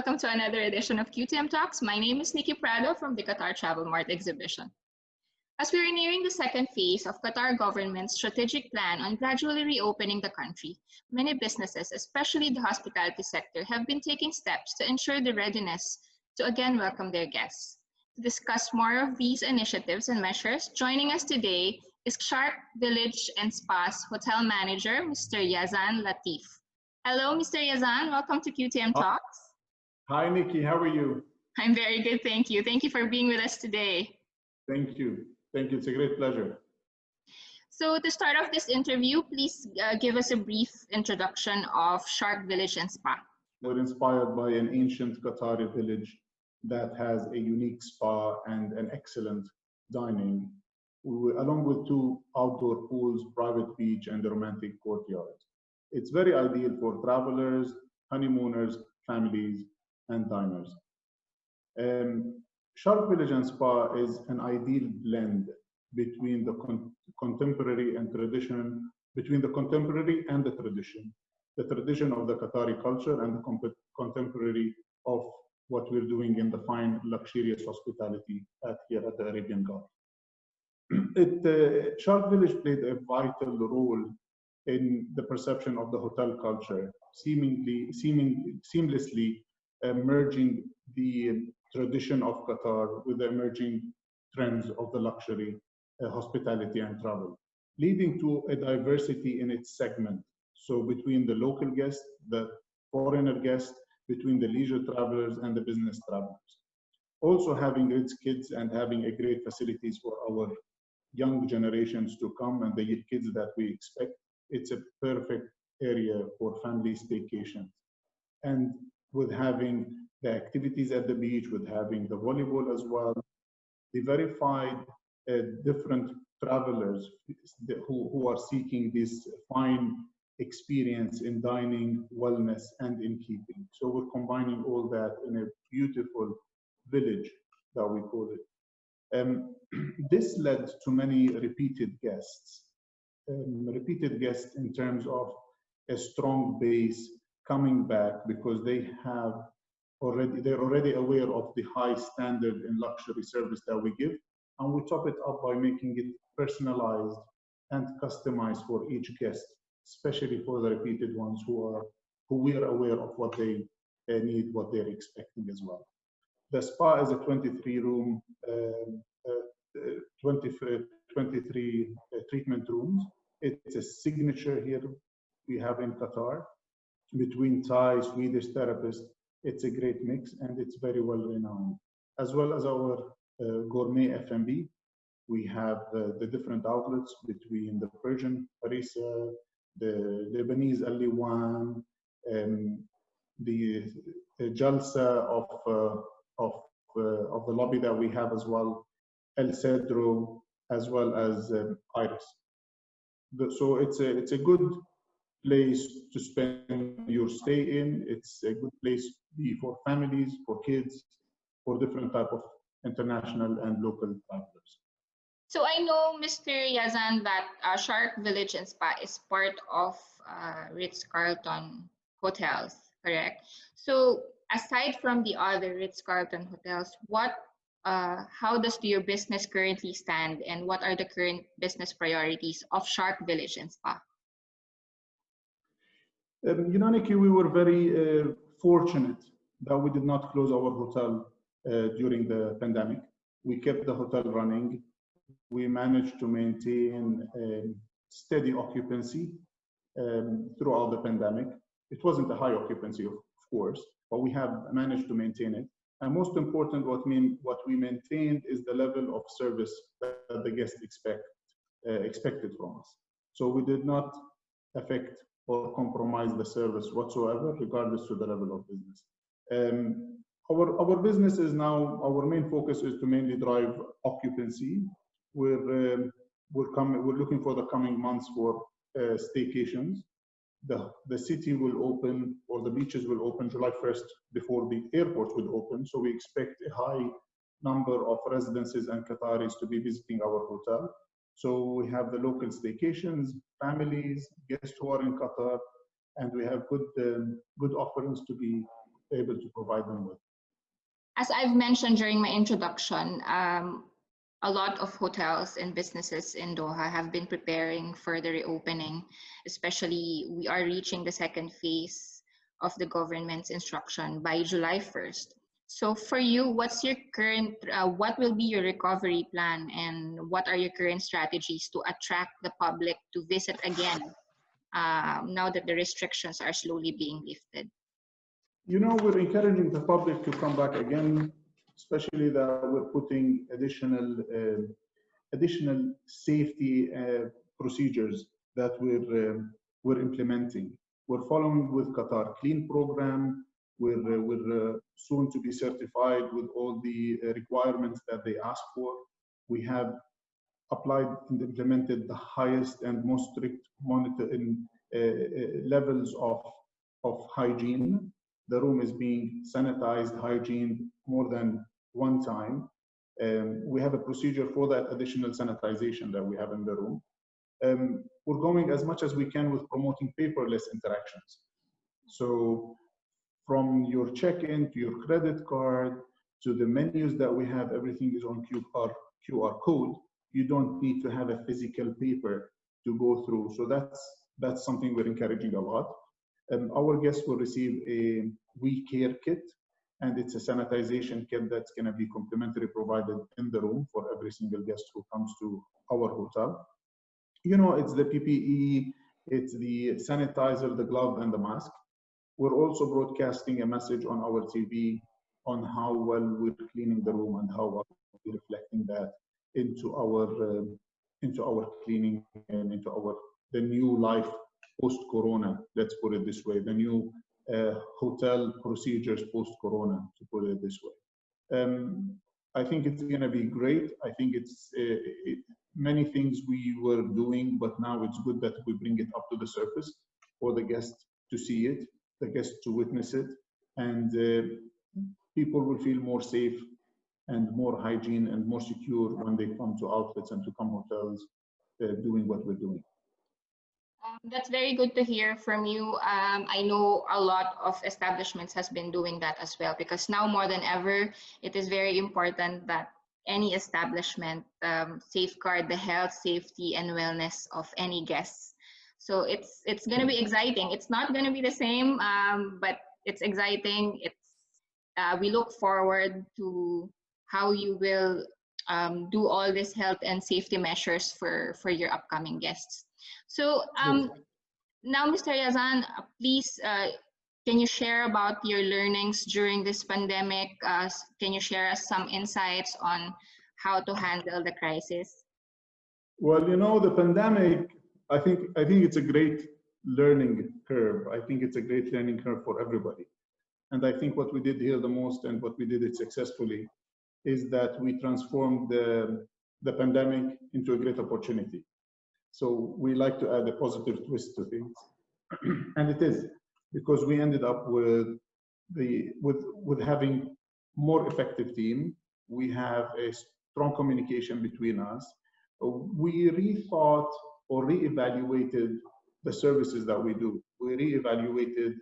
welcome to another edition of QTM Talks. My name is Nikki Prado from the Qatar Travel Mart exhibition. As we are nearing the second phase of Qatar government's strategic plan on gradually reopening the country, many businesses, especially the hospitality sector, have been taking steps to ensure the readiness to again welcome their guests. To discuss more of these initiatives and measures, joining us today is Sharq Village and Spa's hotel manager, Mr. Yazan Latif. Hello, Mr. Yazan. Welcome to QTM Talks. Hi, Nikki. How are you? I'm very good, thank you. Thank you for being with us today. Thank you. Thank you. It's a great pleasure. So to start off this interview, please give us a brief introduction of Sharq Village and Spa. We're inspired by an ancient Qatari village that has a unique spa and an excellent dining, along with 2 outdoor pools, private beach, and a romantic courtyard. It's very ideal for travelers, honeymooners, families, and diners. Sharq Village and Spa is an ideal blend between the contemporary and tradition, between the contemporary and the tradition of the Qatari culture and the contemporary of what we're doing in the fine, luxurious hospitality here at the Arabian Gulf. Sharq Village played a vital role in the perception of the hotel culture, seamlessly merging the tradition of Qatar with the emerging trends of the luxury, hospitality, and travel, leading to a diversity in its segment. So between the local guests, the foreigner guests, between the leisure travelers and the business travelers. Also having rich kids and having a great facilities for our young generations to come and the kids that we expect. It's a perfect area for family staycations. And with having the activities at the beach, with having the volleyball as well, the verified different travelers who are seeking this fine experience in dining, wellness, and in keeping. So we're combining all that in a beautiful village that we call it. This led to many repeated guests in terms of a strong base coming back because they're already aware of the high standard in luxury service that we give, and we top it up by making it personalized and customized for each guest, especially for the repeated ones who we are aware of what they need, what they're expecting as well. The spa is a 23-room, 23 treatment rooms. It's a signature here we have in Qatar between Thai, Swedish therapists. It's a great mix and it's very well renowned. As well as our gourmet F&B, we have the different outlets between the Persian harissa, the Lebanese al-Liwan, the jalsa of the lobby that we have as well, El Cedro, as well as Iris. So it's a good place to spend your stay in. It's a good place for families, for kids, for different type of international and local travelers. So I know, Mr. Yazan, that Sharq Village and Spa is part of Ritz-Carlton hotels, correct? So aside from the other Ritz-Carlton hotels, how does your business currently stand, and what are the current business priorities of Sharq Village and Spa? You know, Nikki, we were very fortunate that we did not close our hotel during the pandemic. We kept the hotel running. We managed to maintain steady occupancy throughout the pandemic. It wasn't a high occupancy, of course, but we have managed to maintain it. And most important, what we maintained is the level of service that the guests expected from us. So we did not affect or compromise the service whatsoever, regardless to the level of business. Our business is now, our main focus is to mainly drive occupancy. We're looking for the coming months for staycations. The city will open, or the beaches will open July 1st before the airports will open. So we expect a high number of residences and Qataris to be visiting our hotel. So we have the local staycations, families, guests who are in Qatar, and we have good offerings to be able to provide them with. As I've mentioned during my introduction, a lot of hotels and businesses in Doha have been preparing for the reopening, especially we are reaching the second phase of the government's instruction by July 1st. So for you, what's your current, what will be your recovery plan, and what are your current strategies to attract the public to visit again now that the restrictions are slowly being lifted? You know, we're encouraging the public to come back again, especially that we're putting additional safety procedures that we're implementing. We're following with Qatar Clean program. We're soon to be certified with all the requirements that they ask for. We have applied and implemented the highest and most strict monitoring levels of hygiene. The room is being sanitized, hygiene more than one time. We have a procedure for that additional sanitization that we have in the room. We're going as much as we can with promoting paperless interactions. So from your check-in to your credit card to the menus that we have, everything is on QR code. You don't need to have a physical paper to go through. So that's something we're encouraging a lot. Our guests will receive a We Care kit, and it's a sanitization kit that's going to be complimentary provided in the room for every single guest who comes to our hotel. You know, it's the PPE, it's the sanitizer, the glove, and the mask. We're also broadcasting a message on our TV on how well we're cleaning the room and how well we're reflecting that into our cleaning and into the new life post-corona, let's put it this way, the new hotel procedures post-corona, to put it this way. I think it's going to be great. I think it's many things we were doing, but now it's good that we bring it up to the surface for the guests to see it, the guests to witness it, and people will feel more safe and more hygiene and more secure when they come to outlets and to come hotels doing what we're doing. That's very good to hear from you. I know a lot of establishments has been doing that as well, because now more than ever, it is very important that any establishment safeguard the health, safety, and wellness of any guests. So it's going to be exciting. It's not going to be the same, but it's exciting. We look forward to how you will do all these health and safety measures for your upcoming guests. So now, Mr. Yazan, please, can you share about your learnings during this pandemic? Can you share us some insights on how to handle the crisis? Well, you know, the pandemic, I think it's a great learning curve. I think it's a great learning curve for everybody. And I think what we did here the most, and what we did it successfully, is that we transformed the pandemic into a great opportunity. So we like to add a positive twist to things, and it is, because we ended up with having more effective team. We have a strong communication between us. We rethought or reevaluated the services that we do. We reevaluated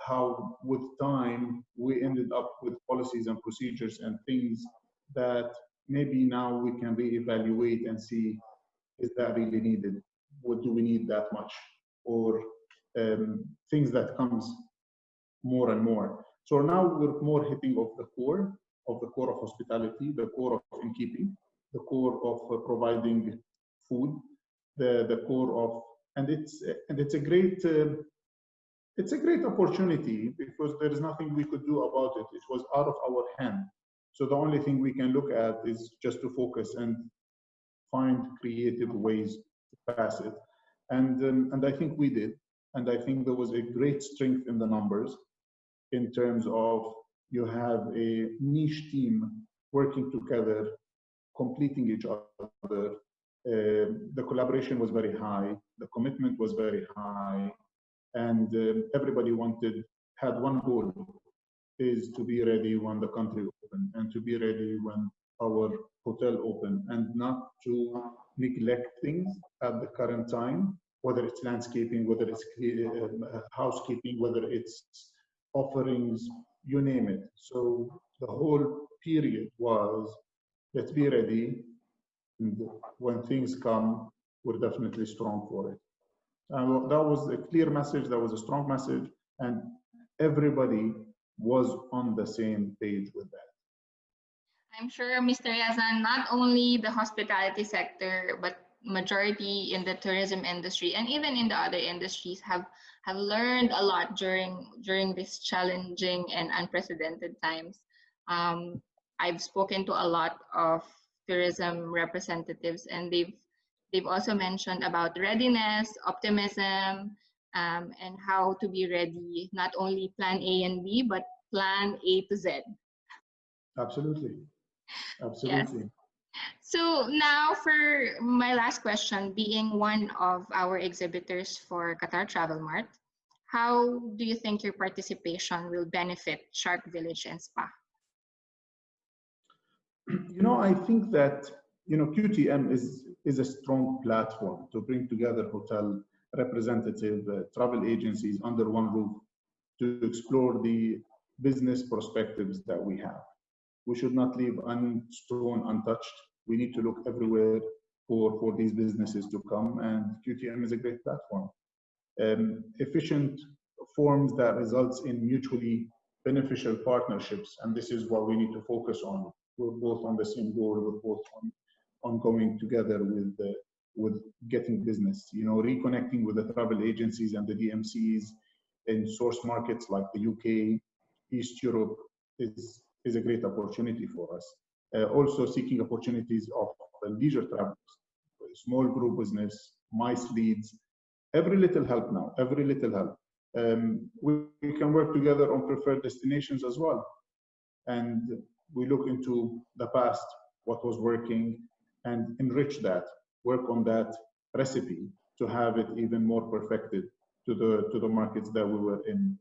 how, with time, we ended up with policies and procedures and things that maybe now we can reevaluate and see, is that really needed? What do we need that much? Or things that comes more and more. So now we're more hitting of the core of hospitality, the core of innkeeping, the core of providing food, the core of, and it's a great opportunity, because there is nothing we could do about it. It was out of our hand. So the only thing we can look at is just to focus and find creative ways to pass it. And I think we did. And I think there was a great strength in the numbers, in terms of you have a niche team working together, completing each other. The collaboration was very high. The commitment was very high. And everybody had one goal, is to be ready when the country opened, and to be ready when our hotel opened, and not to neglect things at the current time, whether it's landscaping, whether it's housekeeping, whether it's offerings, you name it. So the whole period was, let's be ready, and when things come, we're definitely strong for it. And that was a clear message, that was a strong message, and everybody was on the same page with that. I'm sure, Mr. Yazan, not only the hospitality sector, but majority in the tourism industry and even in the other industries have learned a lot during these challenging and unprecedented times. I've spoken to a lot of tourism representatives, and they've also mentioned about readiness, optimism, and how to be ready, not only plan A and B, but plan A to Z. Absolutely. Yes. Absolutely. So now for my last question, being one of our exhibitors for Qatar Travel Mart, how do you think your participation will benefit Sharq Village and Spa? I think that, QTM is a strong platform to bring together hotel representative travel agencies under one roof to explore the business perspectives that we have. We should not leave one stone untouched. We need to look everywhere for these businesses to come, and QTM is a great platform. Efficient forms that results in mutually beneficial partnerships, and this is what we need to focus on. We're both on the same goal. We're both on going together with getting business. Reconnecting with the travel agencies and the DMCs in source markets like the UK, East Europe is a great opportunity for us. Also seeking opportunities of leisure travelers, small group business, MICE leads, every little help now, every little help. We can work together on preferred destinations as well. And we look into the past, what was working, and enrich that, work on that recipe to have it even more perfected to the markets that we were in.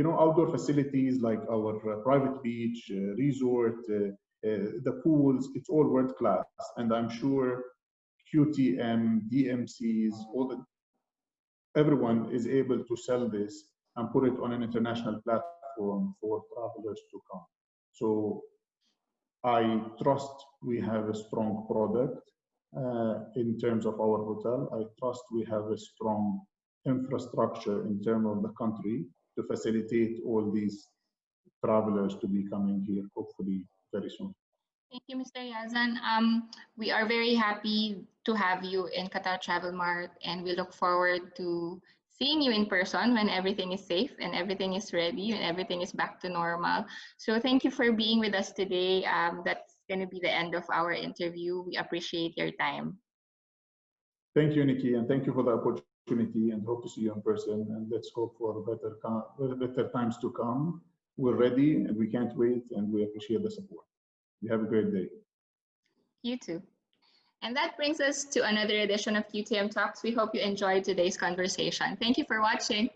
Outdoor facilities like our private beach, resort, the pools, it's all world class. And I'm sure QTM, DMCs, everyone is able to sell this and put it on an international platform for travelers to come. So I trust we have a strong product in terms of our hotel. I trust we have a strong infrastructure in terms of the country to facilitate all these travelers to be coming here, hopefully very soon. Thank you, Mr. Yazan. We are very happy to have you in Qatar Travel Mart, and we look forward to seeing you in person when everything is safe and everything is ready and everything is back to normal. So thank you for being with us today. That's going to be the end of our interview. We appreciate your time. Thank you, Nikki, and thank you for the opportunity, and hope to see you in person, and let's hope for better times to come. We're ready and we can't wait, and we appreciate the support. You have a great day. You too. And that brings us to another edition of QTM Talks. We hope you enjoyed today's conversation. Thank you for watching.